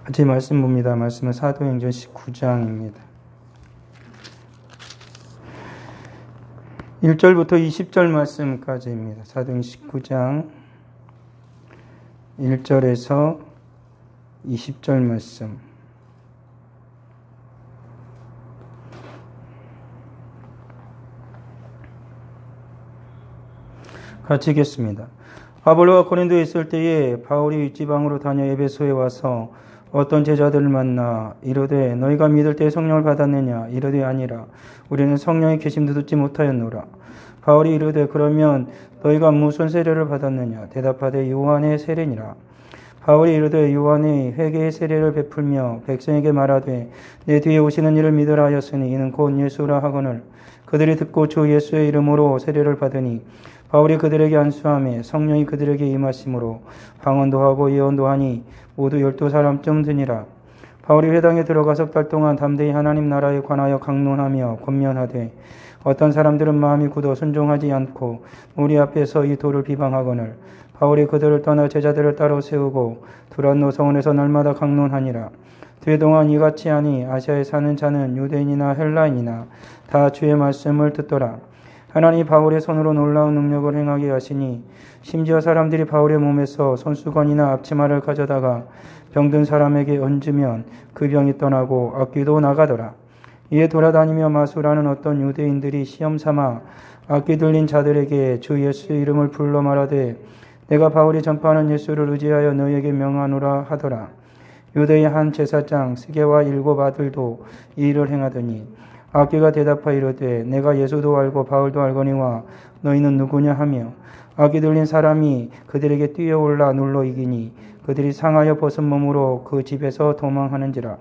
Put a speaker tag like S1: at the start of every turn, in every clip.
S1: 같이 말씀 봅니다. 말씀은 사도행전 19장입니다. 1절부터 20절 말씀까지입니다. 사도행전 19장 1절에서 20절 말씀. 같이 읽겠습니다. 아볼로가 고린도에 있을 때에 바울이 윗지방으로 다녀 에베소에 와서 어떤 제자들을 만나 이르되 너희가 믿을 때 성령을 받았느냐? 이르되 아니라 우리는 성령의 계심도 듣지 못하였노라. 바울이 이르되 그러면 너희가 무슨 세례를 받았느냐? 대답하되 요한의 세례니라. 바울이 이르되 요한이 회개의 세례를 베풀며 백성에게 말하되 내 뒤에 오시는 이를 믿으라 하였으니 이는 곧 예수라 하거늘 그들이 듣고 주 예수의 이름으로 세례를 받으니 바울이 그들에게 안수하며 성령이 그들에게 임하심으로 방언도 하고 예언도 하니 모두 12사람쯤 되니라. 바울이 회당에 들어가 석 달 동안 담대히 하나님 나라에 관하여 강론하며 권면하되 어떤 사람들은 마음이 굳어 순종하지 않고 우리 앞에서 이 도를 비방하거늘 바울이 그들을 떠나 제자들을 따로 세우고 두란노 성원에서 날마다 강론하니라. 되동안 이같이 하니 아시아에 사는 자는 유대인이나 헬라인이나 다 주의 말씀을 듣더라. 하나님이 바울의 손으로 놀라운 능력을 행하게 하시니 심지어 사람들이 바울의 몸에서 손수건이나 앞치마를 가져다가 병든 사람에게 얹으면 그 병이 떠나고 악귀도 나가더라. 이에 돌아다니며 마술하는 어떤 유대인들이 시험삼아 악귀 들린 자들에게 주 예수의 이름을 불러 말하되 내가 바울이 전파하는 예수를 의지하여 너희에게 명하노라 하더라. 유대의 한 제사장 스게와 7 아들도 이 일을 행하더니 악귀가 대답하여 이르되 내가 예수도 알고 바울도 알거니와 너희는 누구냐 하며 악귀 들린 사람이 그들에게 뛰어올라 눌러 이기니 그들이 상하여 벗은 몸으로 그 집에서 도망하는지라.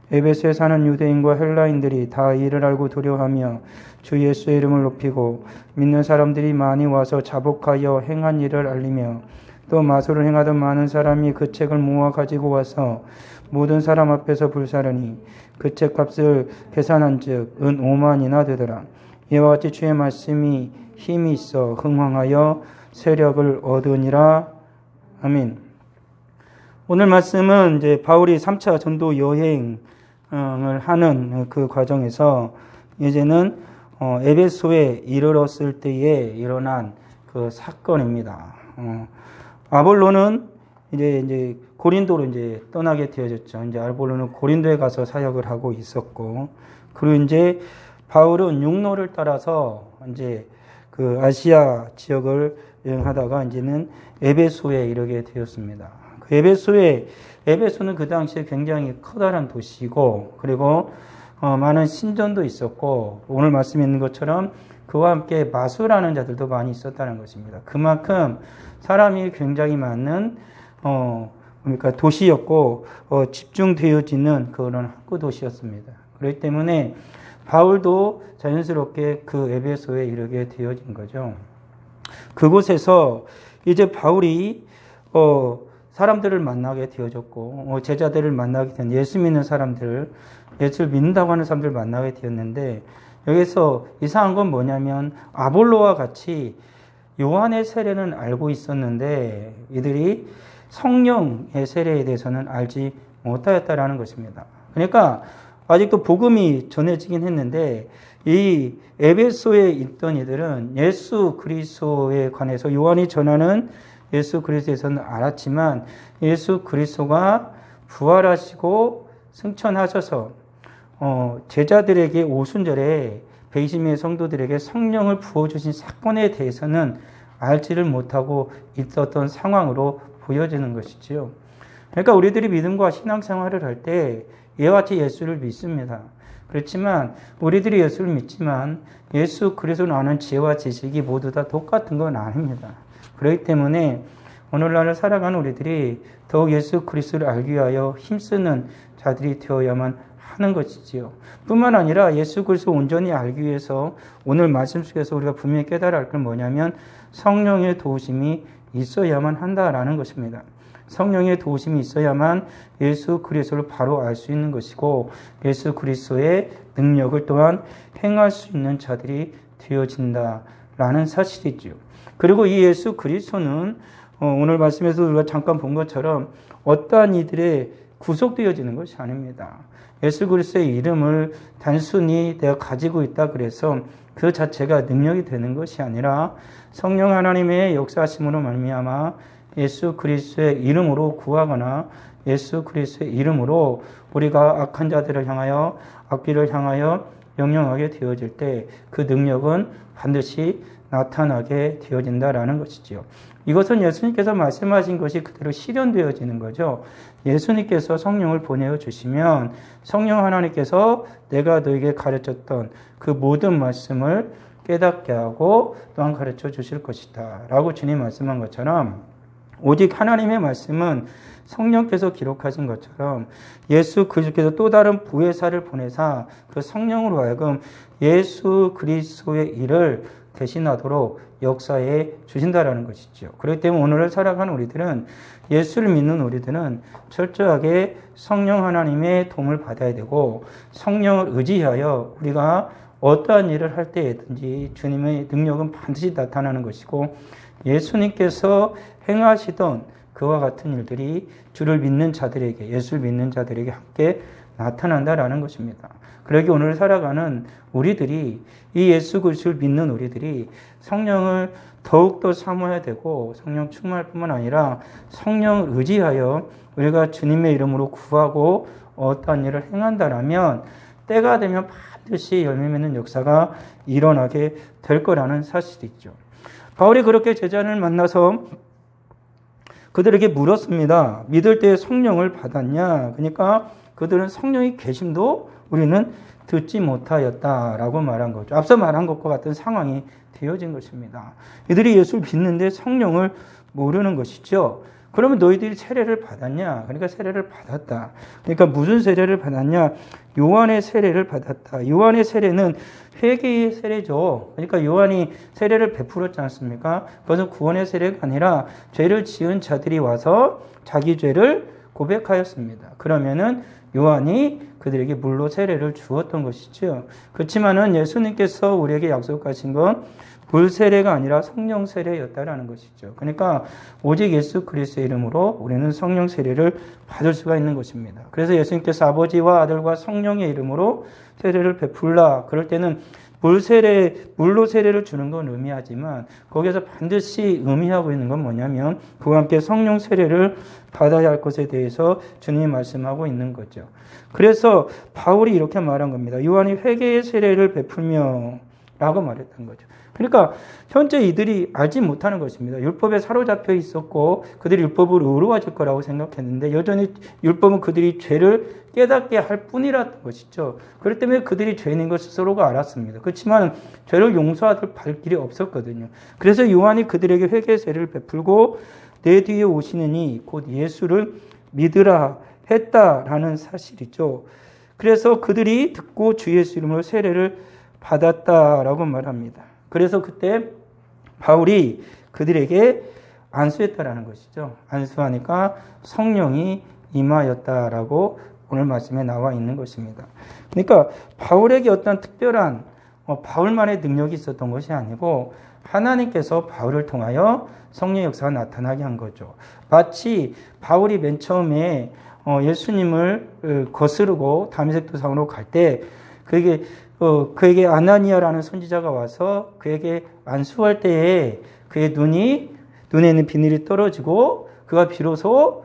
S1: 에베소에 사는 유대인과 헬라인들이 다 이를 알고 두려워하며 주 예수의 이름을 높이고 믿는 사람들이 많이 와서 자복하여 행한 일을 알리며 또 마술을 행하던 많은 사람이 그 책을 모아 가지고 와서 모든 사람 앞에서 불사르니 그 책값을 계산한 즉 은 5만이나 되더라. 이와 같이 주의 말씀이 힘이 있어 흥황하여 세력을 얻으니라. 아멘. 오늘 말씀은 이제 바울이 3차 전도 여행을 하는 그 과정에서 이제는 에베소에 이르렀을 때에 일어난 그 사건입니다. 아볼로는 이제 고린도로 이제 떠나게 되어졌죠. 이제 아볼로는 고린도에 가서 사역을 하고 있었고, 그리고 이제 바울은 육로를 따라서 이제 그 아시아 지역을 여행하다가 이제는 에베소에 이르게 되었습니다. 그 에베소는 그 당시에 굉장히 커다란 도시고, 그리고 많은 신전도 있었고, 오늘 말씀에 있는 것처럼 그와 함께 마술하는 자들도 많이 있었다는 것입니다. 그만큼 사람이 굉장히 많은 그러니까 도시였고 집중되어지는 그런 학구 도시였습니다. 그렇기 때문에 바울도 자연스럽게 그 에베소에 이르게 되어진 거죠. 그곳에서 이제 바울이 사람들을 만나게 되어졌고 제자들을 만나게 된 예수 믿는 사람들, 예수를 믿는다고 하는 사람들을 만나게 되었는데 여기서 이상한 건 뭐냐면 아볼로와 같이 요한의 세례는 알고 있었는데 이들이 성령의 세례에 대해서는 알지 못하였다라는 것입니다. 그러니까 아직도 복음이 전해지긴 했는데 이 에베소에 있던 이들은 예수 그리스도에 관해서 요한이 전하는 예수 그리스도에서는 알았지만 예수 그리스도가 부활하시고 승천하셔서 제자들에게 오순절에 베이심의 성도들에게 성령을 부어주신 사건에 대해서는 알지를 못하고 있었던 상황으로 보여지는 것이지요. 그러니까 우리들이 믿음과 신앙생활을 할 때 이와 같이 예수를 믿습니다. 그렇지만 우리들이 예수를 믿지만 예수 그리스도를 아는 지혜와 지식이 모두 다 똑같은 건 아닙니다. 그렇기 때문에 오늘날을 살아가는 우리들이 더욱 예수 그리스도를 알기 위하여 힘쓰는 자들이 되어야만 하는 것이지요. 뿐만 아니라 예수 그리스도 온전히 알기 위해서 오늘 말씀 속에서 우리가 분명히 깨달아야 할 건 뭐냐면 성령의 도우심이 있어야만 한다라는 것입니다. 성령의 도우심이 있어야만 예수 그리스도를 바로 알 수 있는 것이고 예수 그리스도의 능력을 또한 행할 수 있는 자들이 되어진다라는 사실이지요. 그리고 이 예수 그리스도는 오늘 말씀에서 우리가 잠깐 본 것처럼 어떠한 이들의 구속되어지는 것이 아닙니다. 예수 그리스도의 이름을 단순히 내가 가지고 있다 그래서 그 자체가 능력이 되는 것이 아니라 성령 하나님의 역사하심으로 말미암아 예수 그리스도의 이름으로 구하거나 예수 그리스도의 이름으로 우리가 악한 자들을 향하여 악귀를 향하여 명령하게 되어질 때 그 능력은 반드시 나타나게 되어진다라는 것이지요. 이것은 예수님께서 말씀하신 것이 그대로 실현되어지는 거죠. 예수님께서 성령을 보내어 주시면 성령 하나님께서 내가 너에게 가르쳤던 그 모든 말씀을 깨닫게 하고 또한 가르쳐 주실 것이다 라고 주님 말씀한 것처럼 오직 하나님의 말씀은 성령께서 기록하신 것처럼 예수 그리스도께서 또 다른 부회사를 보내사 그 성령으로 하여금 예수 그리스도의 일을 대신하도록 역사에 주신다라는 것이죠. 그렇기 때문에 오늘을 살아가는 우리들은 예수를 믿는 우리들은 철저하게 성령 하나님의 도움을 받아야 되고 성령을 의지하여 우리가 어떠한 일을 할 때든지 주님의 능력은 반드시 나타나는 것이고 예수님께서 행하시던 그와 같은 일들이 주를 믿는 자들에게 예수를 믿는 자들에게 함께 나타난다라는 것입니다. 그러기 오늘 살아가는 우리들이 이 예수 그리스도를 믿는 우리들이 성령을 더욱더 사모해야 되고 성령 충만할 뿐만 아니라 성령을 의지하여 우리가 주님의 이름으로 구하고 어떠한 일을 행한다라면 때가 되면 반드시 열매 맺는 역사가 일어나게 될 거라는 사실이 있죠. 바울이 그렇게 제자를 만나서 그들에게 물었습니다. 믿을 때 성령을 받았냐? 그러니까 그들은 성령의 계심도 우리는 듣지 못하였다라고 말한 거죠. 앞서 말한 것과 같은 상황이 되어진 것입니다. 이들이 예수를 믿는데 성령을 모르는 것이죠. 그러면 너희들이 세례를 받았냐? 그러니까 세례를 받았다. 그러니까 무슨 세례를 받았냐? 요한의 세례를 받았다. 요한의 세례는 회개의 세례죠. 그러니까 요한이 세례를 베풀었지 않습니까? 그것은 구원의 세례가 아니라 죄를 지은 자들이 와서 자기 죄를 고백하였습니다. 그러면은 요한이 그들에게 물로 세례를 주었던 것이죠. 그렇지만은 예수님께서 우리에게 약속하신 건 물 세례가 아니라 성령 세례였다라는 것이죠. 그러니까 오직 예수 그리스도의 이름으로 우리는 성령 세례를 받을 수가 있는 것입니다. 그래서 예수님께서 아버지와 아들과 성령의 이름으로 세례를 베풀라. 그럴 때는 물로 세례를 주는 건 의미하지만 거기에서 반드시 의미하고 있는 건 뭐냐면 그와 함께 성령 세례를 받아야 할 것에 대해서 주님이 말씀하고 있는 거죠. 그래서 바울이 이렇게 말한 겁니다. 요한이 회개의 세례를 베풀며 라고 말했던 거죠. 그러니까 현재 이들이 알지 못하는 것입니다. 율법에 사로잡혀 있었고 그들이 율법으로 의로워질 거라고 생각했는데 여전히 율법은 그들이 죄를 깨닫게 할 뿐이라는 것이죠. 그렇기 때문에 그들이 죄인인 것 스스로가 알았습니다. 그렇지만 죄를 용서할 길이 없었거든요. 그래서 요한이 그들에게 회개의 세례를 베풀고 내 뒤에 오시는 이 곧 예수를 믿으라 했다라는 사실이죠. 그래서 그들이 듣고 주 예수 이름으로 세례를 받았다라고 말합니다. 그래서 그때 바울이 그들에게 안수했다라는 것이죠. 안수하니까 성령이 임하였다라고 오늘 말씀에 나와 있는 것입니다. 그러니까 바울에게 어떤 특별한 바울만의 능력이 있었던 것이 아니고 하나님께서 바울을 통하여 성령의 역사가 나타나게 한 거죠. 마치 바울이 맨 처음에 예수님을 거스르고 다메섹 도상으로 갈 때 그에게 아나니아라는 선지자가 와서 그에게 안수할 때에 그의 눈에 있는 비늘이 떨어지고 그가 비로소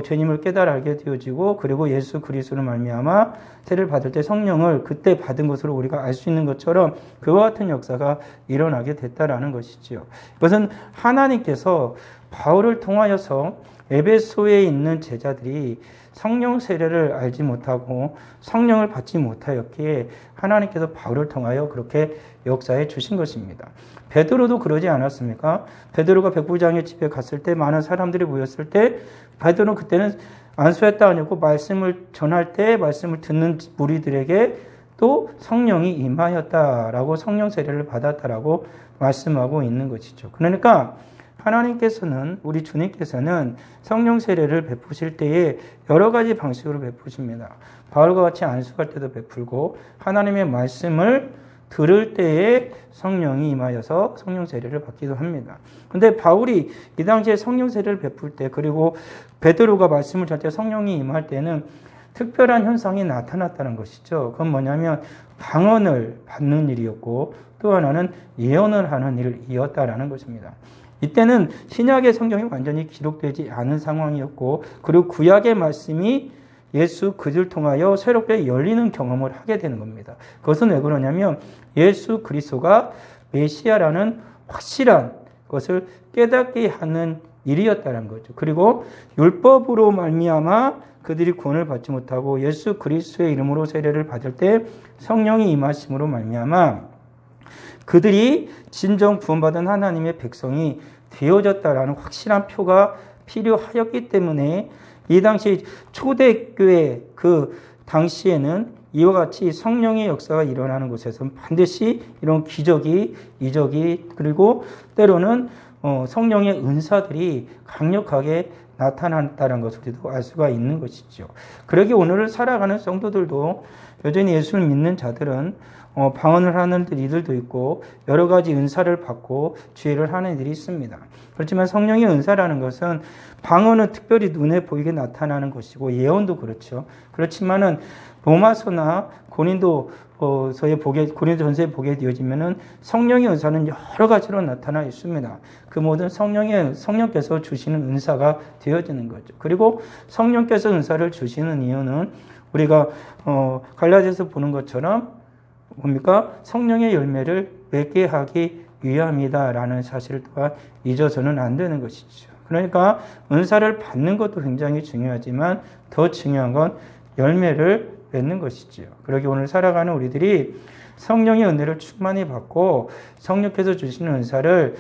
S1: 죄님을 깨달아 알게 되어지고 그리고 예수 그리스도를 말미암아 세례를 받을 때 성령을 그때 받은 것으로 우리가 알 수 있는 것처럼 그와 같은 역사가 일어나게 됐다라는 것이지요. 이것은 하나님께서 바울을 통하여서 에베소에 있는 제자들이 성령 세례를 알지 못하고 성령을 받지 못하였기에 하나님께서 바울을 통하여 그렇게 역사해 주신 것입니다. 베드로도 그러지 않았습니까? 베드로가 백부장의 집에 갔을 때 많은 사람들이 모였을 때 베드로는 그때는 안수했다 아니고 말씀을 전할 때 말씀을 듣는 무리들에게 또 성령이 임하였다라고 성령 세례를 받았다라고 말씀하고 있는 것이죠. 그러니까 하나님께서는 우리 주님께서는 성령 세례를 베푸실 때에 여러 가지 방식으로 베푸십니다. 바울과 같이 안수할 때도 베풀고 하나님의 말씀을 들을 때에 성령이 임하여서 성령 세례를 받기도 합니다. 근데 바울이 이 당시에 성령 세례를 베풀 때, 그리고 베드로가 말씀을 전할 때 성령이 임할 때는 특별한 현상이 나타났다는 것이죠. 그건 뭐냐면 방언을 받는 일이었고, 또 하나는 예언을 하는 일이었다라는 것입니다. 이때는 신약의 성경이 완전히 기록되지 않은 상황이었고, 그리고 구약의 말씀이 예수 그리스도를 통하여 새롭게 열리는 경험을 하게 되는 겁니다. 그것은 왜 그러냐면 예수 그리스도가 메시아라는 확실한 것을 깨닫게 하는 일이었다는 거죠. 그리고 율법으로 말미암아 그들이 구원을 받지 못하고 예수 그리스도의 이름으로 세례를 받을 때 성령이 임하심으로 말미암아 그들이 진정 구원받은 하나님의 백성이 되어졌다라는 확실한 표가 필요하였기 때문에 이 당시 초대교회 그 당시에는 이와 같이 성령의 역사가 일어나는 곳에서는 반드시 이런 기적이, 이적이, 그리고 때로는 성령의 은사들이 강력하게 나타났다는 것을 우리도 알 수가 있는 것이죠. 그러기 오늘을 살아가는 성도들도 여전히 예수를 믿는 자들은 방언을 하는 이들도 있고 여러 가지 은사를 받고 지혜를 하는 이들이 있습니다. 그렇지만 성령의 은사라는 것은 방언은 특별히 눈에 보이게 나타나는 것이고 예언도 그렇죠. 그렇지만은 로마서나 고린도전서에 보게 되어지면은 성령의 은사는 여러 가지로 나타나 있습니다. 그 모든 성령께서 주시는 은사가 되어지는 거죠. 그리고 성령께서 은사를 주시는 이유는 우리가 갈라디아서 보는 것처럼 뭡니까? 성령의 열매를 맺게 하기 위함이다라는 사실 또한 잊어서는 안 되는 것이죠. 그러니까 은사를 받는 것도 굉장히 중요하지만 더 중요한 건 열매를 맺는 것이지요. 그러기 오늘 살아가는 우리들이 성령의 은혜를 충만히 받고 성령께서 주시는 은사를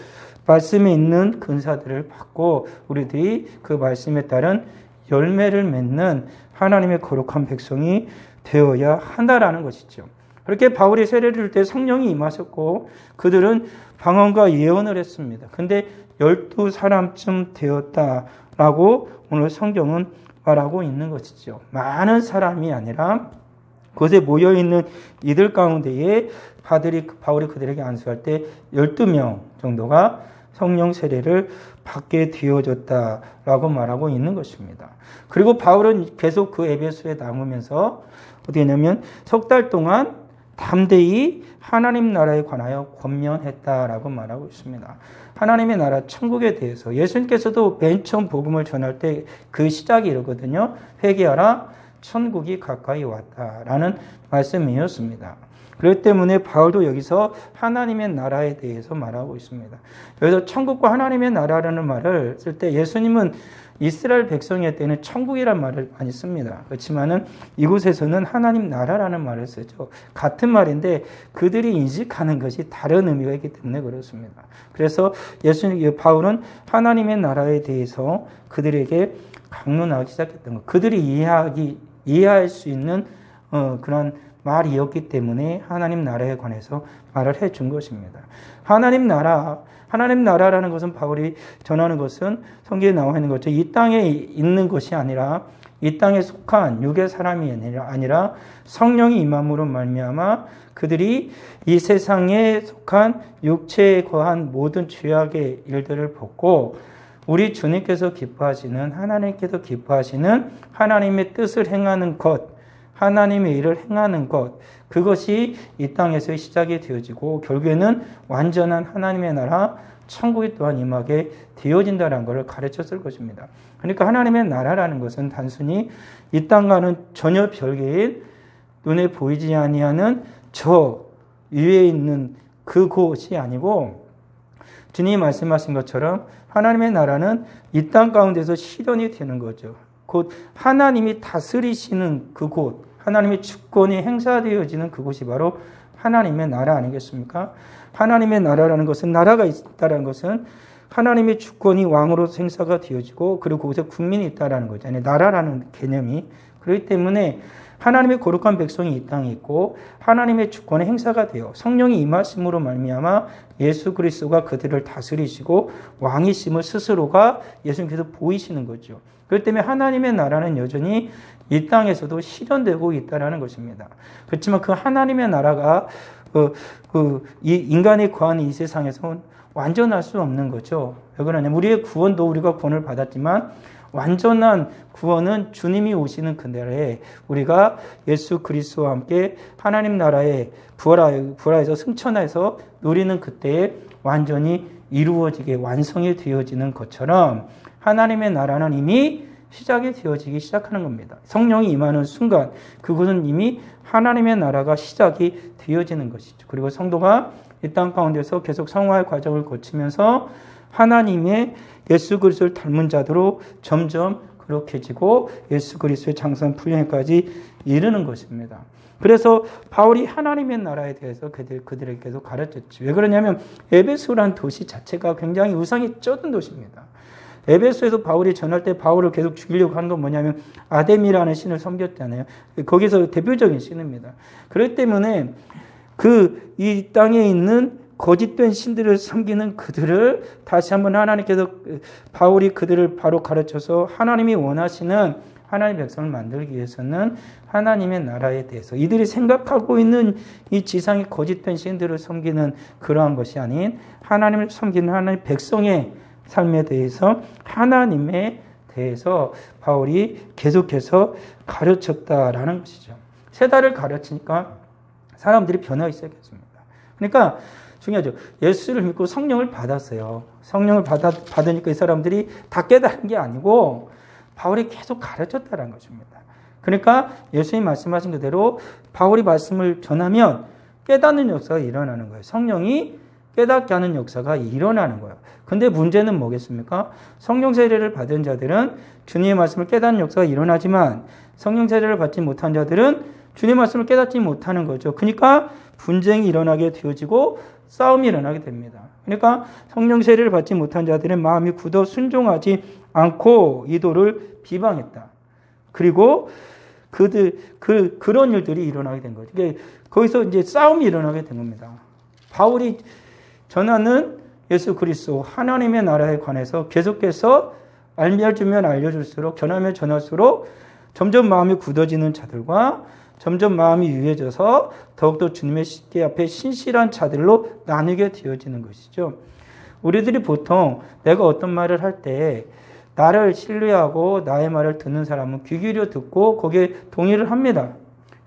S1: 말씀에 있는 근사들을 받고 우리들이 그 말씀에 따른 열매를 맺는 하나님의 거룩한 백성이 되어야 한다라는 것이죠. 그렇게 바울이 세례를 줄 때 성령이 임하셨고 그들은 방언과 예언을 했습니다. 근데 12사람쯤 되었다라고 오늘 성경은 말하고 있는 것이죠. 많은 사람이 아니라 그곳에 모여있는 이들 가운데에 바울이 그들에게 안수할 때 12명 정도가 성령 세례를 받게 되어졌다라고 말하고 있는 것입니다. 그리고 바울은 계속 그 에베소에 남으면서 어떻게 했냐면 석 달 동안 담대히 하나님 나라에 관하여 권면했다라고 말하고 있습니다. 하나님의 나라 천국에 대해서 예수님께서도 맨 처음 복음을 전할 때 그 시작이 이러거든요. 회개하라 천국이 가까이 왔다라는 말씀이었습니다. 그렇기 때문에 바울도 여기서 하나님의 나라에 대해서 말하고 있습니다. 여기서 천국과 하나님의 나라라는 말을 쓸 때 예수님은 이스라엘 백성의 때는 천국이란 말을 많이 씁니다. 그렇지만은 이곳에서는 하나님 나라라는 말을 쓰죠. 같은 말인데 그들이 인식하는 것이 다른 의미가 있기 때문에 그렇습니다. 그래서 바울은 하나님의 나라에 대해서 그들에게 강론하기 시작했던 것. 그들이 이해할 수 있는 그런 말이었기 때문에 하나님 나라에 관해서 말을 해준 것입니다. 하나님 나라라는 것은 바울이 전하는 것은 성경에 나와 있는 것처럼 이 땅에 있는 것이 아니라 이 땅에 속한 육의 사람이 아니라 성령이 임함으로 말미암아 그들이 이 세상에 속한 육체에 거한 모든 죄악의 일들을 벗고 우리 주님께서 기뻐하시는 하나님께서 기뻐하시는 하나님의 뜻을 행하는 것, 하나님의 일을 행하는 것, 그것이 이 땅에서의 시작이 되어지고 결국에는 완전한 하나님의 나라, 천국이 또한 임하게 되어진다는 것을 가르쳤을 것입니다. 그러니까 하나님의 나라라는 것은 단순히 이 땅과는 전혀 별개인 눈에 보이지 아니하는 저 위에 있는 그곳이 아니고 주님이 말씀하신 것처럼 하나님의 나라는 이 땅 가운데서 실현이 되는 거죠. 곧 하나님이 다스리시는 그곳, 하나님의 주권이 행사되어지는 그곳이 바로 하나님의 나라 아니겠습니까? 하나님의 나라라는 것은 나라가 있다는 것은 하나님의 주권이 왕으로 행사가 되어지고 그리고 그곳에 국민이 있다는 거잖아요. 나라라는 개념이. 그렇기 때문에 하나님의 거룩한 백성이 이 땅에 있고 하나님의 주권의 행사가 되어 성령이 임하심으로 말미암아 예수 그리스도가 그들을 다스리시고 왕이심을 스스로가 예수님께서 보이시는 거죠. 그렇기 때문에 하나님의 나라는 여전히 이 땅에서도 실현되고 있다는 것입니다. 그렇지만 그 하나님의 나라가 이 인간이 구하는 이 세상에서는 완전할 수 없는 거죠. 왜 그러냐면 우리의 구원도 우리가 구원을 받았지만 완전한 구원은 주님이 오시는 그날에 우리가 예수 그리스도와 함께 하나님 나라에 부활해서 승천해서 누리는 그때에 완전히 이루어지게 완성이 되어지는 것처럼 하나님의 나라는 이미 시작이 되어지기 시작하는 겁니다. 성령이 임하는 순간 그곳은 이미 하나님의 나라가 시작이 되어지는 것이죠. 그리고 성도가 이 땅 가운데서 계속 성화의 과정을 거치면서 하나님의 예수 그리스도를 닮은 자들로 점점 거룩해지고 예수 그리스도의 장선 풀령에까지 이르는 것입니다. 그래서 바울이 하나님의 나라에 대해서 그들에게 계속 가르쳤죠. 왜 그러냐면 에베소라는 도시 자체가 굉장히 우상이 쩌든 도시입니다. 에베소에서 바울이 전할 때 바울을 계속 죽이려고 하는 건 뭐냐면 아데미라는 신을 섬겼잖아요. 거기서 대표적인 신입니다. 그렇기 때문에 이 땅에 있는 거짓된 신들을 섬기는 그들을 다시 한번 하나님께서 바울이 그들을 바로 가르쳐서 하나님이 원하시는 하나님의 백성을 만들기 위해서는 하나님의 나라에 대해서 이들이 생각하고 있는 이 지상의 거짓된 신들을 섬기는 그러한 것이 아닌 하나님을 섬기는 하나님의 백성의 삶에 대해서 하나님에 대해서 바울이 계속해서 가르쳤다라는 것이죠. 세 달을 가르치니까 사람들이 변하기 시작했습니다. 그러니까 중요하죠. 예수를 믿고 성령을 받았어요. 성령을 받으니까 이 사람들이 다 깨달은 게 아니고 바울이 계속 가르쳤다는 것입니다. 그러니까 예수님이 말씀하신 그대로 바울이 말씀을 전하면 깨닫는 역사가 일어나는 거예요. 성령이 깨닫게 하는 역사가 일어나는 거예요. 근데 문제는 뭐겠습니까? 성령 세례를 받은 자들은 주님의 말씀을 깨닫는 역사가 일어나지만 성령 세례를 받지 못한 자들은 주님의 말씀을 깨닫지 못하는 거죠. 그러니까 분쟁이 일어나게 되어지고 싸움이 일어나게 됩니다. 그러니까 성령 세례를 받지 못한 자들은 마음이 굳어 순종하지 않고 이도를 비방했다. 그리고 그런 일들이 일어나게 된 거죠. 거기서 이제 싸움이 일어나게 된 겁니다. 바울이 전하는 예수 그리스도 하나님의 나라에 관해서 계속해서 알려주면 알려줄수록 전하면 전할수록 점점 마음이 굳어지는 자들과 점점 마음이 유해져서 더욱더 주님의 십계 앞에 신실한 자들로 나누게 되어지는 것이죠. 우리들이 보통 내가 어떤 말을 할 때 나를 신뢰하고 나의 말을 듣는 사람은 귀 기울여 듣고 거기에 동의를 합니다.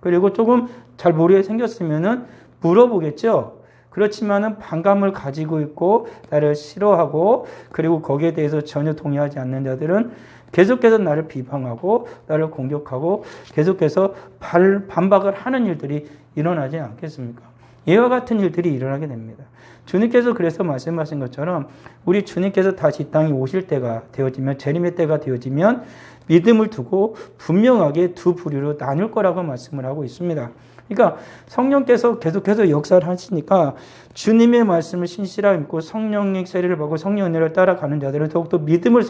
S1: 그리고 조금 잘 모르게 생겼으면은 물어보겠죠. 그렇지만은 반감을 가지고 있고 나를 싫어하고 그리고 거기에 대해서 전혀 동의하지 않는 자들은 계속해서 나를 비방하고 나를 공격하고 계속해서 반박을 하는 일들이 일어나지 않겠습니까? 이와 같은 일들이 일어나게 됩니다. 주님께서 그래서 말씀하신 것처럼 우리 주님께서 다시 이 땅에 오실 때가 되어지면 재림의 때가 되어지면 믿음을 두고 분명하게 두 부류로 나눌 거라고 말씀을 하고 있습니다. 그러니까 성령께서 계속해서 역사를 하시니까 주님의 말씀을 신실하게 믿고 성령의 세례를 받고 성령 은혜를 따라가는 자들은 더욱더 믿음을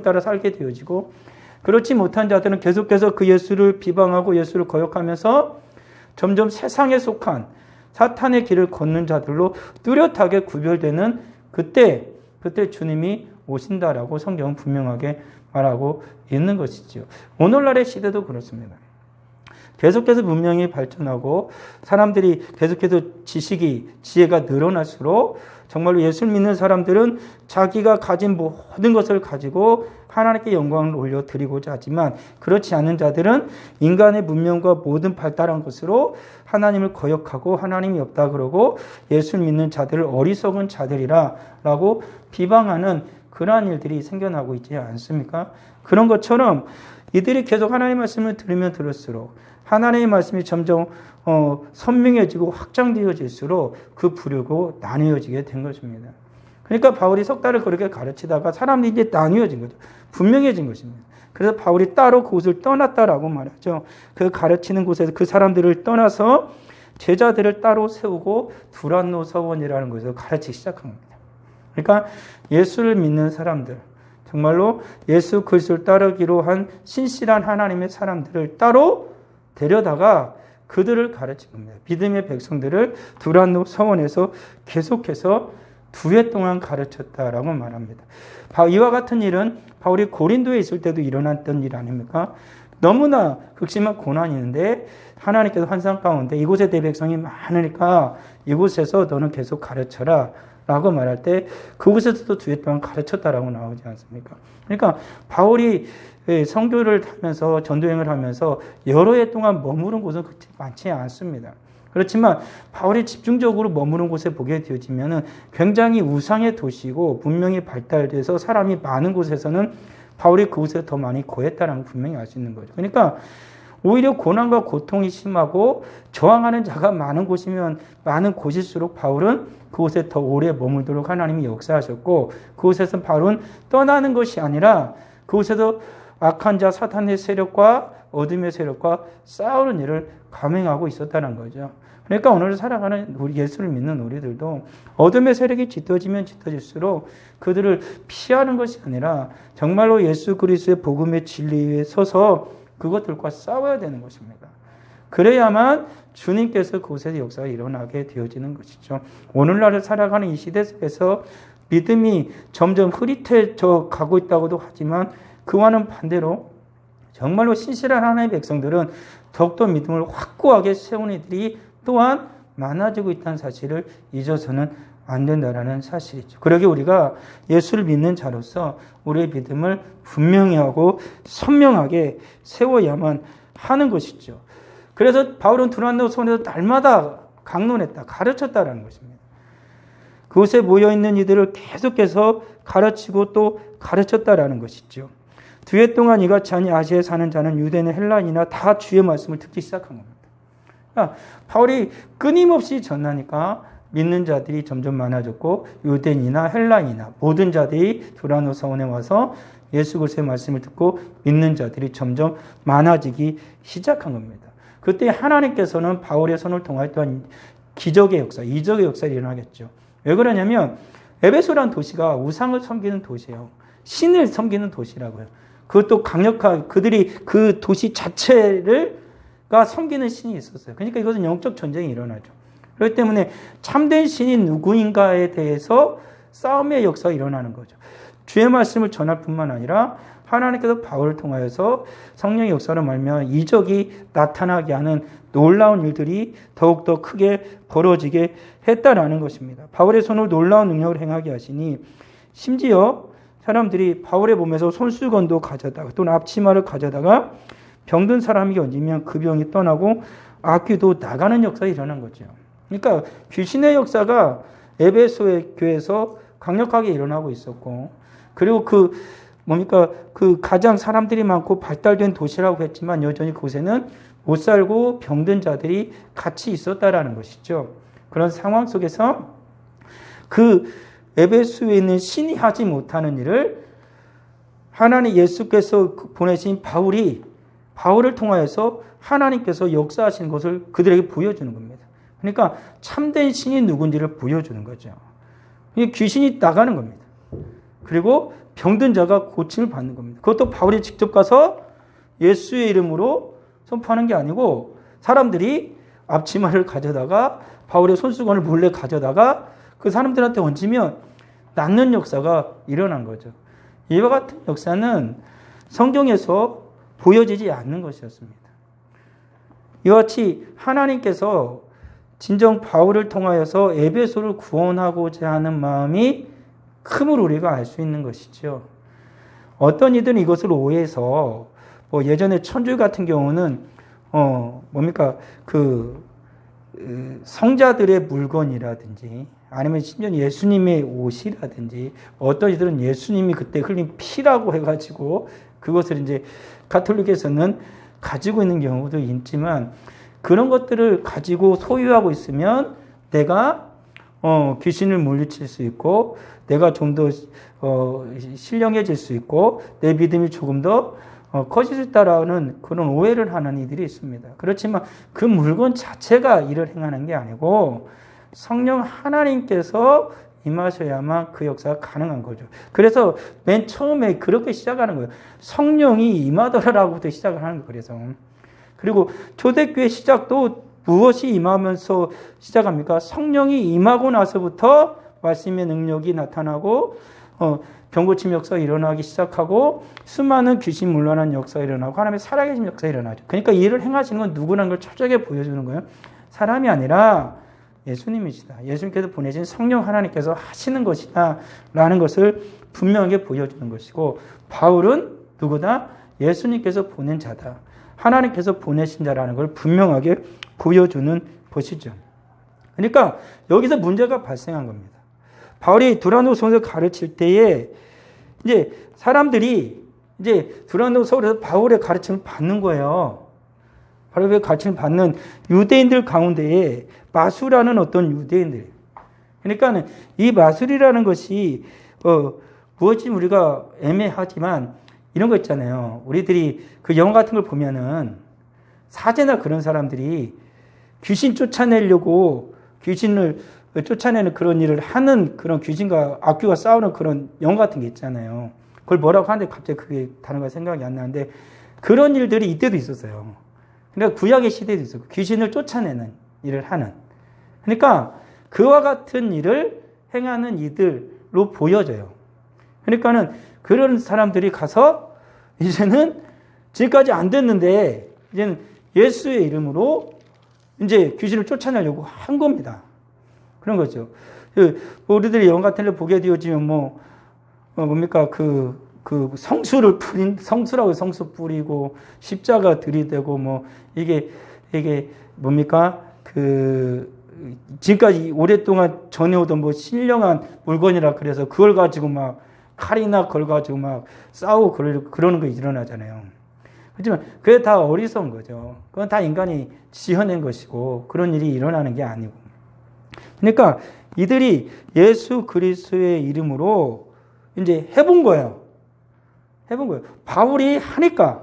S1: 따라 살게 되어지고 그렇지 못한 자들은 계속해서 그 예수를 비방하고 예수를 거역하면서 점점 세상에 속한 사탄의 길을 걷는 자들로 뚜렷하게 구별되는 그때 주님이 오신다라고 성경은 분명하게 말하고 있는 것이죠. 오늘날의 시대도 그렇습니다. 계속해서 문명이 발전하고 사람들이 계속해서 지혜가 늘어날수록 정말로 예수를 믿는 사람들은 자기가 가진 모든 것을 가지고 하나님께 영광을 올려드리고자 하지만 그렇지 않은 자들은 인간의 문명과 모든 발달한 것으로 하나님을 거역하고 하나님이 없다 그러고 예수를 믿는 자들을 어리석은 자들이라 라고 비방하는 그러한 일들이 생겨나고 있지 않습니까? 그런 것처럼 이들이 계속 하나님의 말씀을 들으면 들을수록 하나님의 말씀이 점점 선명해지고 확장되어질수록 그 부류고 나뉘어지게 된 것입니다. 그러니까 바울이 석 달을 그렇게 가르치다가 사람들이 이제 나뉘어진 거죠. 분명해진 것입니다. 그래서 바울이 따로 그곳을 떠났다라고 말하죠. 그 가르치는 곳에서 그 사람들을 떠나서 제자들을 따로 세우고 두란노 서원이라는 곳에서 가르치기 시작한 겁니다. 그러니까 예수를 믿는 사람들, 정말로 예수 그리스도를 따르기로 한 신실한 하나님의 사람들을 따로 데려다가 그들을 가르친 겁니다. 믿음의 백성들을 두란노 서원에서 계속해서 2해 동안 가르쳤다라고 말합니다. 이와 같은 일은 바울이 고린도에 있을 때도 일어났던 일 아닙니까? 너무나 극심한 고난이 있는데 하나님께서 환상 가운데 이곳에 내 백성이 많으니까 이곳에서 너는 계속 가르쳐라 라고 말할 때 그곳에서도 2해 동안 가르쳤다라고 나오지 않습니까? 그러니까 바울이 선교를 하면서 전도여행을 하면서 여러 해 동안 머무른 곳은 그렇게 많지 않습니다. 그렇지만 바울이 집중적으로 머무른 곳에 보게 되어지면 굉장히 우상의 도시고 분명히 발달돼서 사람이 많은 곳에서는 바울이 그곳에 더 많이 거했다는 걸 분명히 알 수 있는 거죠. 그러니까 오히려 고난과 고통이 심하고 저항하는 자가 많은 곳이면 많은 곳일수록 바울은 그곳에 더 오래 머물도록 하나님이 역사하셨고 그곳에서 바울은 떠나는 것이 아니라 그곳에서 악한 자 사탄의 세력과 어둠의 세력과 싸우는 일을 감행하고 있었다는 거죠. 그러니까 오늘 살아가는 우리 예수를 믿는 우리들도 어둠의 세력이 짙어지면 짙어질수록 그들을 피하는 것이 아니라 정말로 예수 그리스도의 복음의 진리에 서서 그것들과 싸워야 되는 것입니다. 그래야만 주님께서 그곳에서 역사가 일어나게 되어지는 것이죠. 오늘날을 살아가는 이 시대 속에서 믿음이 점점 흐릿해져 가고 있다고도 하지만 그와는 반대로 정말로 신실한 하나님의 백성들은 더욱더 믿음을 확고하게 세우는 이들이 또한 많아지고 있다는 사실을 잊어서는 안 된다라는 사실이죠. 그러게 우리가 예수를 믿는 자로서 우리의 믿음을 분명히 하고 선명하게 세워야만 하는 것이죠. 그래서 바울은 두란노선에서 날마다 강론했다, 가르쳤다라는 것입니다. 그곳에 모여있는 이들을 계속해서 가르치고 또 가르쳤다라는 것이죠. 2해 동안 이같이 하니 아시아에 사는 자는 유대나 헬라인이나 다 주의 말씀을 듣기 시작한 겁니다. 그러니까 바울이 끊임없이 전하니까 믿는 자들이 점점 많아졌고 유대인이나 헬라인이나 모든 자들이 두란노 사원에 와서 예수 그리스도의 말씀을 듣고 믿는 자들이 점점 많아지기 시작한 겁니다. 그때 하나님께서는 바울의 손을 통하여 또한 기적의 역사, 이적의 역사가 일어나겠죠. 왜 그러냐면 에베소라는 도시가 우상을 섬기는 도시예요. 신을 섬기는 도시라고요. 그것도 강력하게 그들이 그 도시 자체가 섬기는 신이 있었어요. 그러니까 이것은 영적 전쟁이 일어나죠. 그렇기 때문에 참된 신이 누구인가에 대해서 싸움의 역사가 일어나는 거죠. 주의 말씀을 전할 뿐만 아니라 하나님께서 바울을 통하여서 성령의 역사로 말미암아 이적이 나타나게 하는 놀라운 일들이 더욱더 크게 벌어지게 했다라는 것입니다. 바울의 손으로 놀라운 능력을 행하게 하시니 심지어 사람들이 바울의 몸에서 손수건도 가져다가 또는 앞치마를 가져다가 병든 사람에게 얹으면 그 병이 떠나고 악귀도 나가는 역사가 일어난 거죠. 그러니까 귀신의 역사가 에베소의 교회에서 강력하게 일어나고 있었고 그리고 그 가장 사람들이 많고 발달된 도시라고 했지만 여전히 그곳에는 못 살고 병든 자들이 같이 있었다라는 것이죠. 그런 상황 속에서 그 에베소에 있는 신이 하지 못하는 일을 하나님 예수께서 보내신 바울을 통하여서 하나님께서 역사하시는 것을 그들에게 보여주는 겁니다. 그러니까 참된 신이 누군지를 보여주는 거죠. 귀신이 나가는 겁니다. 그리고 병든 자가 고침을 받는 겁니다. 그것도 바울이 직접 가서 예수의 이름으로 선포하는 게 아니고 사람들이 앞치마를 가져다가 바울의 손수건을 몰래 가져다가 그 사람들한테 얹으면 낫는 역사가 일어난 거죠. 이와 같은 역사는 성경에서 보여지지 않는 것이었습니다. 이와 같이 하나님께서 진정 바울을 통하여서 에베소를 구원하고자 하는 마음이 큼을 우리가 알 수 있는 것이죠. 어떤 이들은 이것을 오해해서 예전에 천주 같은 경우는 성자들의 물건이라든지 아니면 심지어 예수님의 옷이라든지 어떤 이들은 예수님이 그때 흘린 피라고 해가지고 그것을 이제 가톨릭에서는 가지고 있는 경우도 있지만 그런 것들을 가지고 소유하고 있으면 내가 귀신을 물리칠 수 있고 내가 좀 더 신령해질 수 있고 내 믿음이 조금 더 커질 수 있다라는 그런 오해를 하는 이들이 있습니다. 그렇지만 그 물건 자체가 일을 행하는 게 아니고 성령 하나님께서 임하셔야만 그 역사가 가능한 거죠. 그래서 맨 처음에 그렇게 시작하는 거예요. 성령이 임하더라라고부터 시작을 하는 거예요. 그래서 그리고 초대교회 시작도 무엇이 임하면서 시작합니까? 성령이 임하고 나서부터 말씀의 능력이 나타나고 병고침 역사가 일어나기 시작하고 수많은 귀신 물러난 역사가 일어나고 하나님의 살아계신 역사가 일어나죠. 그러니까 이 일을 행하시는 건 누구라는 걸 철저하게 보여주는 거예요. 사람이 아니라 예수님이시다. 예수님께서 보내신 성령 하나님께서 하시는 것이다 라는 것을 분명하게 보여주는 것이고, 바울은 누구다? 예수님께서 보낸 자다. 하나님께서 보내신 자라는 걸 분명하게 보여주는 것이죠. 그러니까 여기서 문제가 발생한 겁니다. 바울이 두란노서에서 가르칠 때에 이제 사람들이 이제 두란노서에서 바울의 가르침을 받는 거예요. 바울의 가르침을 받는 유대인들 가운데에 마술하는 어떤 유대인들. 그러니까 이 마술이라는 것이 무엇이 우리가 애매하지만 이런 거 있잖아요. 우리들이 그 영화 같은 걸 보면은 사제나 그런 사람들이 귀신 쫓아내려고 귀신을 쫓아내는 그런 일을 하는 그런 귀신과 악귀와 싸우는 그런 영화 같은 게 있잖아요. 그걸 뭐라고 하는데 갑자기 그게 단어가 생각이 안 나는데 그런 일들이 이때도 있었어요. 그러니까 구약의 시대에도 있었고 귀신을 쫓아내는 일을 하는. 그러니까 그와 같은 일을 행하는 이들로 보여져요. 그러니까는 그런 사람들이 가서 이제는 지금까지 안 됐는데 이제는 예수의 이름으로 이제 귀신을 쫓아내려고 한 겁니다. 그런 거죠. 우리들이 영화 같은 걸 보게 되어지면 뭡니까 성수를 성수라고 성수 뿌리고 십자가 들이대고 이게 뭡니까 지금까지 오랫동안 전해오던 신령한 물건이라 그래서 그걸 가지고 막 칼이나 그걸 가지고 막 싸우고 그러는 거 일어나잖아요. 하지만 그게 다 어리석은 거죠. 그건 다 인간이 지어낸 것이고 그런 일이 일어나는 게 아니고. 그러니까 이들이 예수 그리스도의 이름으로 이제 해본 거예요. 바울이 하니까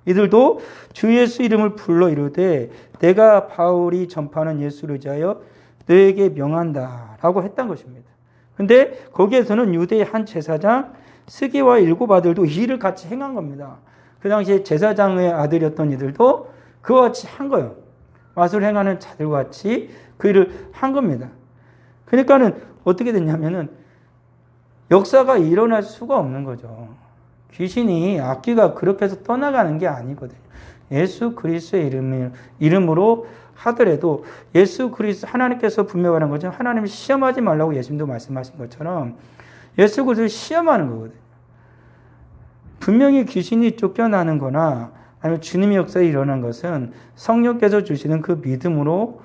S1: 이들도 주 예수 이름을 불러 이르되 내가 바울이 전파하는 예수를 의지하여 너에게 명한다라고 했던 것입니다. 근데 거기에서는 유대의 한 제사장 스게와 일곱 아들도 이 일을 같이 행한 겁니다. 그 당시에 제사장의 아들이었던 이들도 그와 같이 한 거예요. 마술 행하는 자들과 같이 그 일을 한 겁니다. 그러니까는 어떻게 됐냐면은 역사가 일어날 수가 없는 거죠. 귀신이 악귀가 그렇게 해서 떠나가는 게 아니거든요. 예수 그리스도의 이름으로 하더라도 예수 그리스도 하나님께서 분명하는 거죠. 하나님이 시험하지 말라고 예수님도 말씀하신 것처럼 예수 그리스도를 시험하는 거거든요. 분명히 귀신이 쫓겨나는 거나 아니면 주님의 역사에 일어난 것은 성령께서 주시는 그 믿음으로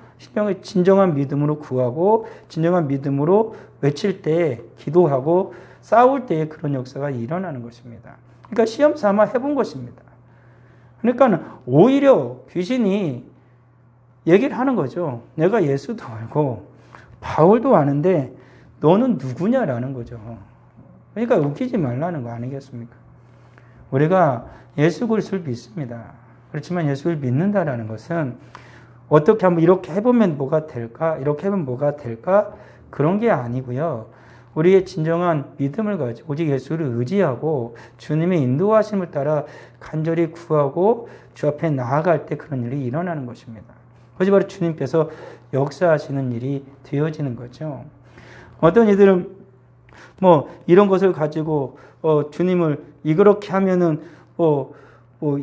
S1: 진정한 믿음으로 구하고 진정한 믿음으로 외칠 때 기도하고 싸울 때에 그런 역사가 일어나는 것입니다. 그러니까 시험 삼아 해본 것입니다. 그러니까 오히려 귀신이 얘기를 하는 거죠. 내가 예수도 알고 바울도 아는데 너는 누구냐라는 거죠. 그러니까 웃기지 말라는 거 아니겠습니까? 우리가 예수 그리스도를 믿습니다. 그렇지만 예수를 믿는다라는 것은 어떻게 하면 이렇게 해보면 뭐가 될까? 이렇게 하면 뭐가 될까? 그런 게 아니고요. 우리의 진정한 믿음을 가지고 오직 예수를 의지하고 주님의 인도하심을 따라 간절히 구하고 주 앞에 나아갈 때 그런 일이 일어나는 것입니다. 그것이 바로 주님께서 역사하시는 일이 되어지는 거죠. 어떤 이들은 이런 것을 가지고 주님을 이렇게 하면은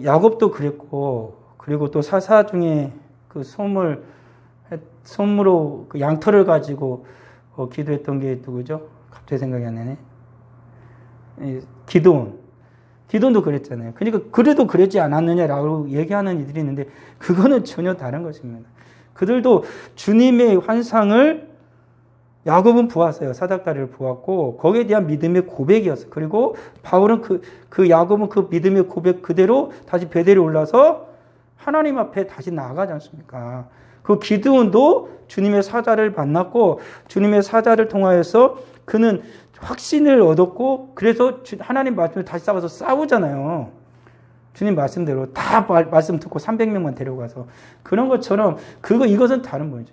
S1: 야곱도 그랬고 그리고 또 사사 중에 그 솜으로 그 양털을 가지고 기도했던 게 누구죠? 갑자기 생각이 안 나네. 기도원도 그랬잖아요. 그러니까 그래도 그랬지 않았느냐라고 얘기하는 이들이 있는데 그거는 전혀 다른 것입니다. 그들도 주님의 환상을 야곱은 보았어요. 사닥다리를 보았고 거기에 대한 믿음의 고백이었어요. 그리고 바울은 그 야곱은 그 믿음의 고백 그대로 다시 베델에 올라서 하나님 앞에 다시 나아가지 않습니까? 그 기드온도 주님의 사자를 만났고 주님의 사자를 통하여서 그는 확신을 얻었고 그래서 하나님 말씀을 다시 싸워서 싸우잖아요. 주님 말씀대로 다 말씀 듣고 300명만 데려가서 그런 것처럼 이것은 다른 거죠.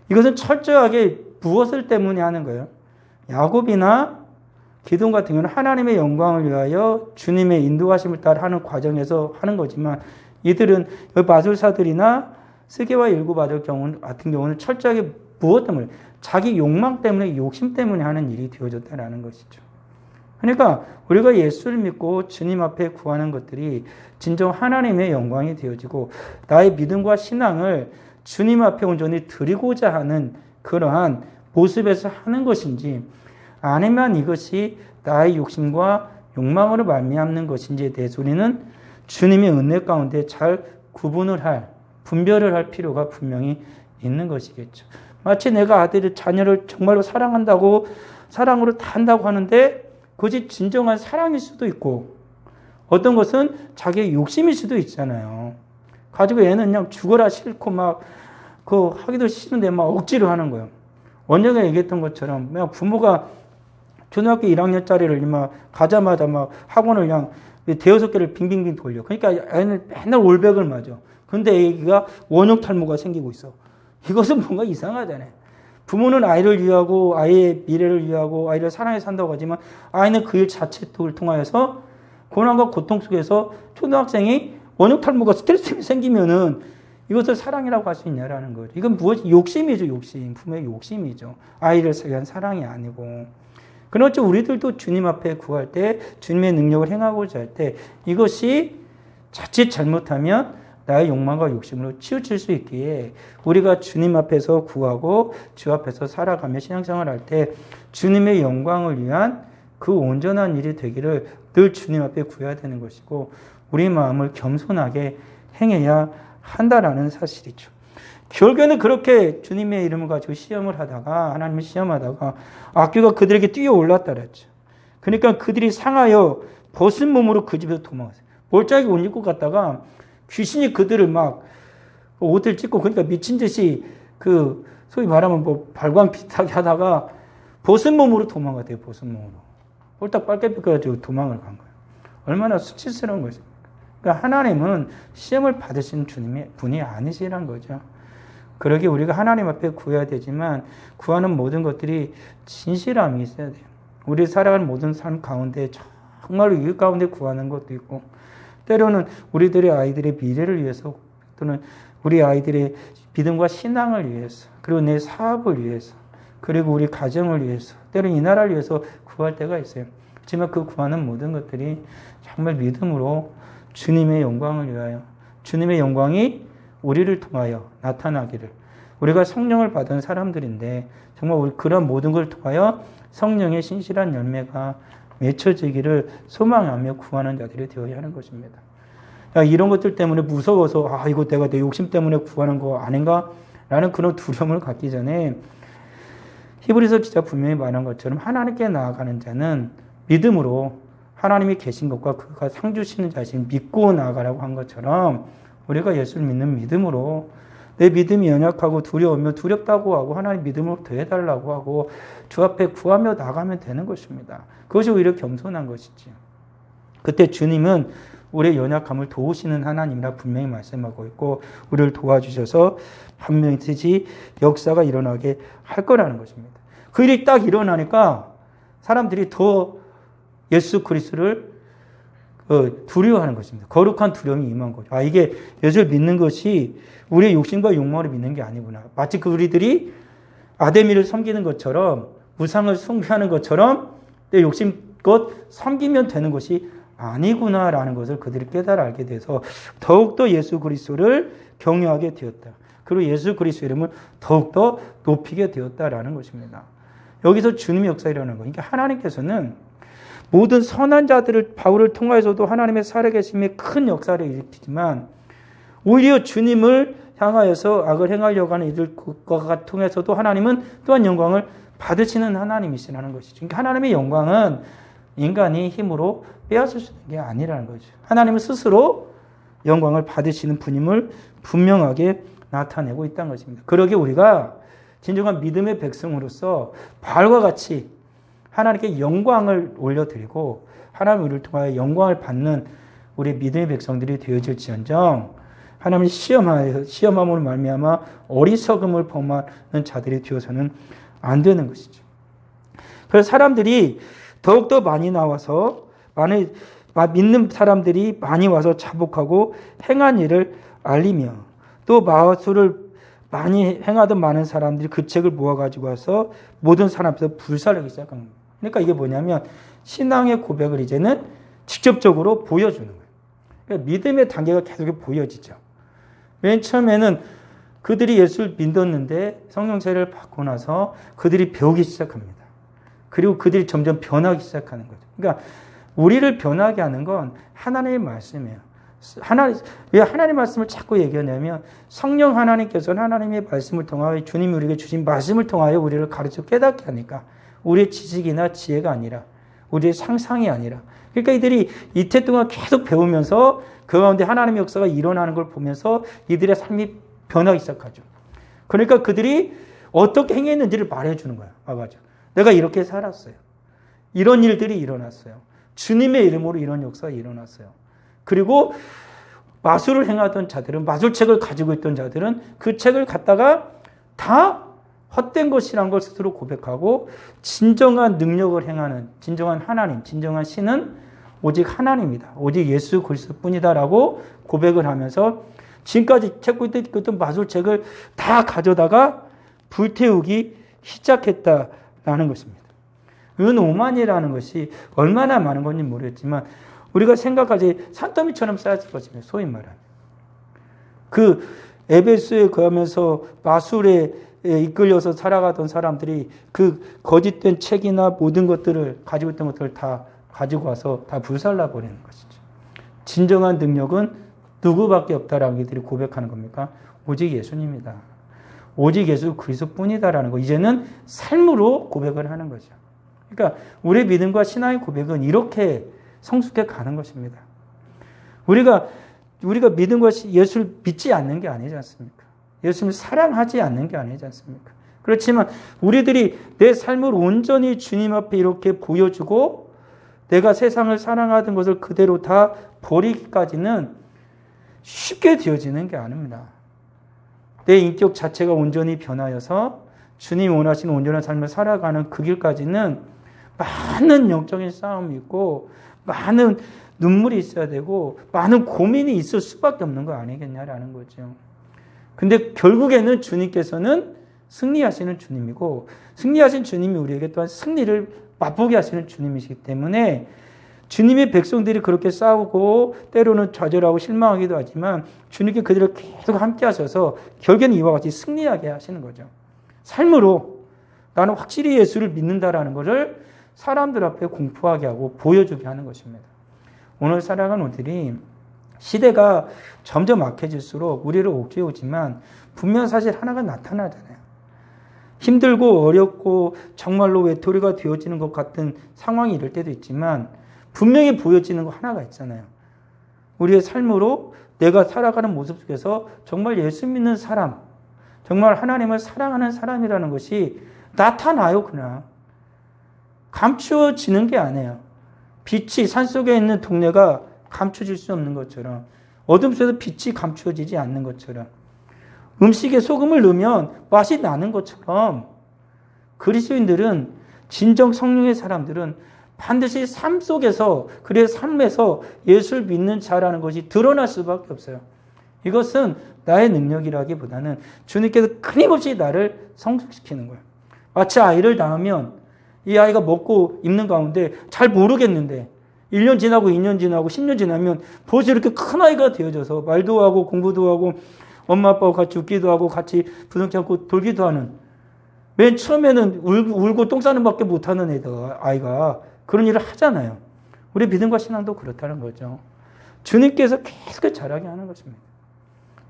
S1: 이것은 철저하게 무엇을 때문에 하는 거예요? 야곱이나 기드온 같은 경우는 하나님의 영광을 위하여 주님의 인도하심을 따라 하는 과정에서 하는 거지만 이들은 마술사들이나 스게와 일곱 아들 같은 경우는 철저하게 무엇 때문에 자기 욕망 때문에 욕심 때문에 하는 일이 되어졌다라는 것이죠. 그러니까 우리가 예수를 믿고 주님 앞에 구하는 것들이 진정 하나님의 영광이 되어지고 나의 믿음과 신앙을 주님 앞에 온전히 드리고자 하는 그러한 모습에서 하는 것인지 아니면 이것이 나의 욕심과 욕망으로 말미암는 것인지에 대해서 우리는 주님의 은혜 가운데 잘 분별을 할 필요가 분명히 있는 것이겠죠. 마치 내가 자녀를 정말로 사랑한다고 사랑으로 다 한다고 하는데 그것이 진정한 사랑일 수도 있고 어떤 것은 자기의 욕심일 수도 있잖아요. 가지고 애는 그냥 죽어라 싫고 막 하기도 싫은데 막 억지로 하는 거예요. 원장가 얘기했던 것처럼 그냥 부모가 초등학교 1학년짜리를 막 가자마자 막 학원을 그냥 대여섯 개를 빙빙빙 돌려. 그러니까 애는 맨날 올백을 맞아. 근데 애기가 원형 탈모가 생기고 있어. 이것은 뭔가 이상하잖아요. 부모는 아이를 위하고 아이의 미래를 위하고 아이를 사랑해 산다고 하지만 아이는 그 일 자체를 통하여서 고난과 고통 속에서 초등학생이 원형 탈모가 스트레스가 생기면은 이것을 사랑이라고 할 수 있냐라는 거죠. 이건 무엇이 욕심이죠, 욕심. 부모의 욕심이죠. 아이를 위한 사랑이 아니고. 그렇죠. 우리들도 주님 앞에 구할 때 주님의 능력을 행하고자 할 때 이것이 자칫 잘못하면 나의 욕망과 욕심으로 치우칠 수 있기에 우리가 주님 앞에서 구하고 주 앞에서 살아가며 신앙생활을 할 때 주님의 영광을 위한 그 온전한 일이 되기를 늘 주님 앞에 구해야 되는 것이고 우리 마음을 겸손하게 행해야 한다라는 사실이죠. 결국에는 그렇게 주님의 이름을 가지고 시험을 하다가 하나님을 시험하다가 악귀가 그들에게 뛰어올랐다 그랬죠. 그러니까 그들이 상하여 벗은 몸으로 그 집에서 도망갔어요. 멀쩡하게 옷 입고 갔다가 귀신이 그들을 막 옷을 찢고 그러니까 미친 듯이 소위 말하면 발광 비슷하게 하다가 벗은 몸으로 도망갔대요. 벗은 몸으로. 홀딱 빨개빛 가지고 도망을 간 거예요. 얼마나 수치스러운 것입니까? 그러니까 하나님은 시험을 받으신 주님의 분이 아니시란 거죠. 그러게 우리가 하나님 앞에 구해야 되지만 구하는 모든 것들이 진실함이 있어야 돼요. 우리 살아가는 모든 삶 가운데 정말로 이 가운데 구하는 것도 있고 때로는 우리들의 아이들의 미래를 위해서 또는 우리 아이들의 믿음과 신앙을 위해서 그리고 내 사업을 위해서 그리고 우리 가정을 위해서 때로는 이 나라를 위해서 구할 때가 있어요. 하지만 그 구하는 모든 것들이 정말 믿음으로 주님의 영광을 위하여 주님의 영광이 우리를 통하여 나타나기를 우리가 성령을 받은 사람들인데 정말 우리 그런 모든 걸 통하여 성령의 신실한 열매가 맺혀지기를 소망하며 구하는 자들이 되어야 하는 것입니다. 이런 것들 때문에 무서워서 이거 내가 내 욕심 때문에 구하는 거 아닌가? 라는 그런 두려움을 갖기 전에 히브리서 진짜 분명히 말한 것처럼 하나님께 나아가는 자는 믿음으로 하나님이 계신 것과 그가 상 주시는 자신 믿고 나아가라고 한 것처럼 우리가 예수를 믿는 믿음으로 내 믿음이 연약하고 두려우면 두렵다고 하고 하나님 믿음으로 더해달라고 하고 주 앞에 구하며 나가면 되는 것입니다. 그것이 오히려 겸손한 것이지. 그때 주님은 우리의 연약함을 도우시는 하나님이라 분명히 말씀하고 있고 우리를 도와주셔서 반드시 역사가 일어나게 할 거라는 것입니다. 그 일이 딱 일어나니까 사람들이 더 예수 그리스도를 두려워하는 것입니다. 거룩한 두려움이 임한 거죠. 이게 예수를 믿는 것이 우리의 욕심과 욕망을 믿는 게 아니구나. 마치 그 우리들이 아데미를 섬기는 것처럼 우상을 숭배하는 것처럼 내 욕심껏 섬기면 되는 것이 아니구나라는 것을 그들이 깨달아 알게 돼서 더욱더 예수 그리스도를 경외하게 되었다. 그리고 예수 그리스도 이름을 더욱더 높이게 되었다라는 것입니다. 여기서 주님의 역사가 일어나는 거예요. 그러니까 하나님께서는 모든 선한 자들을 바울을 통하여서도 하나님의 살아계심의 큰 역사를 일으키지만 오히려 주님을 향하여서 악을 행하려고 하는 이들과 통해서도 하나님은 또한 영광을 받으시는 하나님이시라는 것이죠. 그러니까 하나님의 영광은 인간이 힘으로 빼앗을 수 있는 게 아니라는 거죠. 하나님은 스스로 영광을 받으시는 분임을 분명하게 나타내고 있다는 것입니다. 그러기에 우리가 진정한 믿음의 백성으로서 바울과 같이 하나님께 영광을 올려드리고 하나님 우리를 통하여 영광을 받는 우리 믿음의 백성들이 되어질지언정 하나님을 시험함으로 말미암아 어리석음을 범하는 자들이 되어서는 안 되는 것이죠. 그래서 사람들이 더욱더 많이 나와서 믿는 사람들이 많이 와서 자복하고 행한 일을 알리며 또 마술을 많이 행하던 많은 사람들이 그 책을 모아가지고 와서 모든 사람 앞에서 불살하기 시작한 겁니다. 그러니까 이게 뭐냐면 신앙의 고백을 이제는 직접적으로 보여주는 거예요. 그러니까 믿음의 단계가 계속 보여지죠. 맨 처음에는 그들이 예수를 믿었는데 성령 세례를 받고 나서 그들이 배우기 시작합니다. 그리고 그들이 점점 변하기 시작하는 거죠. 그러니까 우리를 변하게 하는 건 하나님의 말씀이에요. 왜 하나님의 말씀을 자꾸 얘기하냐면 성령 하나님께서는 하나님의 말씀을 통하여 주님이 우리에게 주신 말씀을 통하여 우리를 가르쳐 깨닫게 하니까 우리의 지식이나 지혜가 아니라 우리의 상상이 아니라 그러니까 이들이 이태 동안 계속 배우면서 그 가운데 하나님의 역사가 일어나는 걸 보면서 이들의 삶이 변하기 시작하죠. 그러니까 그들이 어떻게 행했는지를 말해주는 거야. 와가지고 내가 이렇게 살았어요. 이런 일들이 일어났어요. 주님의 이름으로 이런 역사가 일어났어요. 그리고 마술을 행하던 자들은 마술책을 가지고 있던 자들은 그 책을 갖다가 다 헛된 것이란 걸 스스로 고백하고 진정한 능력을 행하는 진정한 하나님, 진정한 신은 오직 하나님이다. 오직 예수 그리스도뿐이다라고 고백을 하면서 지금까지 찾고 있던 마술책을 다 가져다가 불태우기 시작했다라는 것입니다. 은오만이라는 것이 얼마나 많은 건지 모르겠지만 우리가 생각하지 산더미처럼 쌓였을 것입니다. 소위 말하는. 그 에베소에 가면서 마술에 이끌려서 살아가던 사람들이 그 거짓된 책이나 모든 것들을 가지고 있던 것들을 다 가지고 와서 다 불살라 버리는 것이죠. 진정한 능력은 누구밖에 없다라고 이들이 고백하는 겁니까? 오직 예수님이다. 오직 예수 그리스도뿐이다라는 거. 이제는 삶으로 고백을 하는 거죠. 그러니까 우리의 믿음과 신앙의 고백은 이렇게 성숙해 가는 것입니다. 우리가 믿음과 예수를 믿지 않는 게 아니지 않습니까? 예수님을 사랑하지 않는 게 아니지 않습니까? 그렇지만 우리들이 내 삶을 온전히 주님 앞에 이렇게 보여주고 내가 세상을 사랑하던 것을 그대로 다 버리기까지는 쉽게 되어지는 게 아닙니다. 내 인격 자체가 온전히 변하여서 주님이 원하시는 온전한 삶을 살아가는 그 길까지는 많은 영적인 싸움이 있고 많은 눈물이 있어야 되고 많은 고민이 있을 수밖에 없는 거 아니겠냐라는 거죠. 근데 결국에는 주님께서는 승리하시는 주님이고 승리하신 주님이 우리에게 또한 승리를 맛보게 하시는 주님이시기 때문에 주님의 백성들이 그렇게 싸우고 때로는 좌절하고 실망하기도 하지만 주님께 그들을 계속 함께 하셔서 결국에는 이와 같이 승리하게 하시는 거죠. 삶으로 나는 확실히 예수를 믿는다라는 것을 사람들 앞에 공포하게 하고 보여주게 하는 것입니다. 오늘 살아가는 우리들이 시대가 점점 악해질수록 우리를 옥죄우지만 분명 사실 하나가 나타나잖아요. 힘들고 어렵고 정말로 외톨이가 되어지는 것 같은 상황이 이럴 때도 있지만 분명히 보여지는 거 하나가 있잖아요. 우리의 삶으로 내가 살아가는 모습 속에서 정말 예수 믿는 사람, 정말 하나님을 사랑하는 사람이라는 것이 나타나요. 그냥 감추어지는 게 아니에요. 빛이 산속에 있는 동네가 감춰질 수 없는 것처럼 어둠 속에서 빛이 감추어지지 않는 것처럼 음식에 소금을 넣으면 맛이 나는 것처럼 그리스도인들은 진정 성령의 사람들은 반드시 삶 속에서 그의 삶에서 예수를 믿는 자라는 것이 드러날 수밖에 없어요. 이것은 나의 능력이라기보다는 주님께서 끊임없이 나를 성숙시키는 거예요. 마치 아이를 낳으면 이 아이가 먹고 입는 가운데 잘 모르겠는데 1년 지나고 2년 지나고 10년 지나면 벌써 이렇게 큰 아이가 되어져서 말도 하고 공부도 하고 엄마 아빠와 같이 웃기도 하고 같이 부둥켜 안고 돌기도 하는 맨 처음에는 울고 똥 싸는 밖에 못하는 아이가 그런 일을 하잖아요. 우리 믿음과 신앙도 그렇다는 거죠. 주님께서 계속 자라게 하는 것입니다.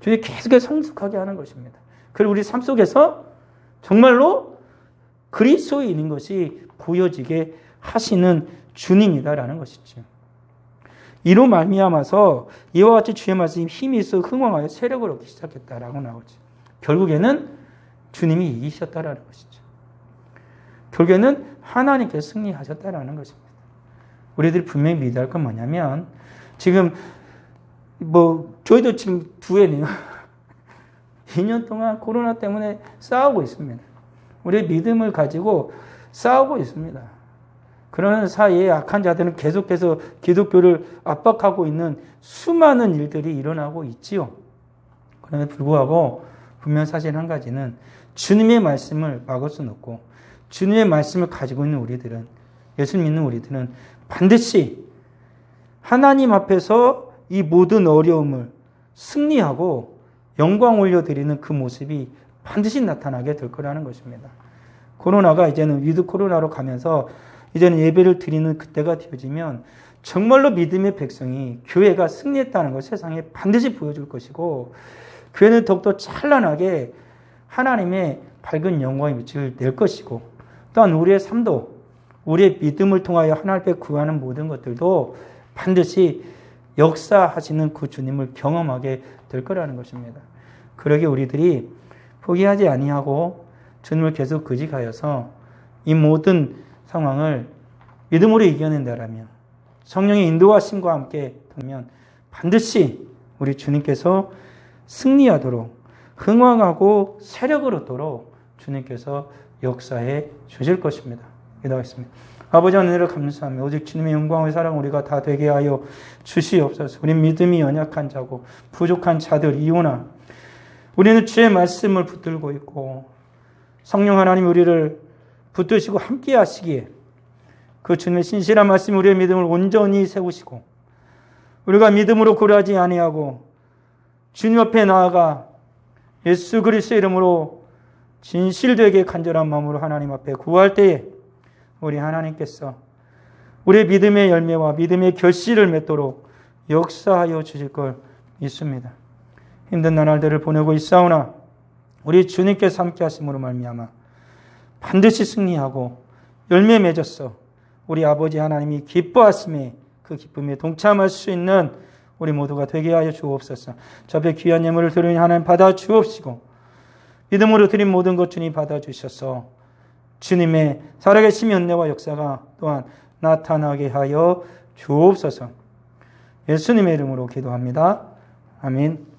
S1: 주님 계속 성숙하게 하는 것입니다. 그리고 우리 삶 속에서 정말로 그리스도인인 것이 보여지게 하시는 주님이다라는 것이죠. 이로 말미암아서 이와 같이 주의 말씀이 힘이 있어 흥왕하여 세력을 얻기 시작했다라고 나오죠. 결국에는 주님이 이기셨다라는 것이죠. 결국에는 하나님께서 승리하셨다라는 것입니다. 우리들이 분명히 믿어야 할 건 뭐냐면 지금 저희도 지금 두 해네요. 2년 동안 코로나 때문에 싸우고 있습니다. 우리의 믿음을 가지고 싸우고 있습니다. 그러는 사이에 악한 자들은 계속해서 기독교를 압박하고 있는 수많은 일들이 일어나고 있지요. 그럼에도 불구하고 분명 사실 한 가지는 주님의 말씀을 막을 수는 없고 주님의 말씀을 가지고 있는 우리들은 예수 믿는 우리들은 반드시 하나님 앞에서 이 모든 어려움을 승리하고 영광 올려드리는 그 모습이 반드시 나타나게 될 거라는 것입니다. 코로나가 이제는 위드 코로나로 가면서 이제는 예배를 드리는 그때가 되어지면 정말로 믿음의 백성이 교회가 승리했다는 걸 세상에 반드시 보여줄 것이고 교회는 더욱더 찬란하게 하나님의 밝은 영광의 빛을 낼 것이고 또한 우리의 삶도 우리의 믿음을 통하여 하나님 앞에 구하는 모든 것들도 반드시 역사하시는 그 주님을 경험하게 될 거라는 것입니다. 그러기에 우리들이 포기하지 아니하고 주님을 계속 의지하여서 이 모든 상황을 믿음으로 이겨낸다라면 성령의 인도하심과 함께 되면 반드시 우리 주님께서 승리하도록 흥왕하고 세력을 얻도록 주님께서 역사해 주실 것입니다. 기도하겠습니다. 아버지 하나님을 감사하며 오직 주님의 영광의 사랑 우리가 다 되게 하여 주시옵소서. 우리 믿음이 연약한 자고 부족한 자들이오나 우리는 주의 말씀을 붙들고 있고 성령 하나님 우리를 붙드시고 함께 하시기에 그 주님의 신실한 말씀이 우리의 믿음을 온전히 세우시고 우리가 믿음으로 고려하지 아니하고 주님 앞에 나아가 예수 그리스도의 이름으로 진실되게 간절한 마음으로 하나님 앞에 구할 때에 우리 하나님께서 우리의 믿음의 열매와 믿음의 결실을 맺도록 역사하여 주실 걸 믿습니다. 힘든 나날들을 보내고 있사오나 우리 주님께서 함께 하심으로 말미암아 반드시 승리하고 열매 맺었어 우리 아버지 하나님이 기뻐하심에 그 기쁨에 동참할 수 있는 우리 모두가 되게 하여 주옵소서. 저 앞에 귀한 예물을 드리니 하나님 받아 주옵시고 믿음으로 드린 모든 것 주님 받아 주셔서 주님의 살아계신 은혜와 역사가 또한 나타나게 하여 주옵소서. 예수님의 이름으로 기도합니다. 아멘.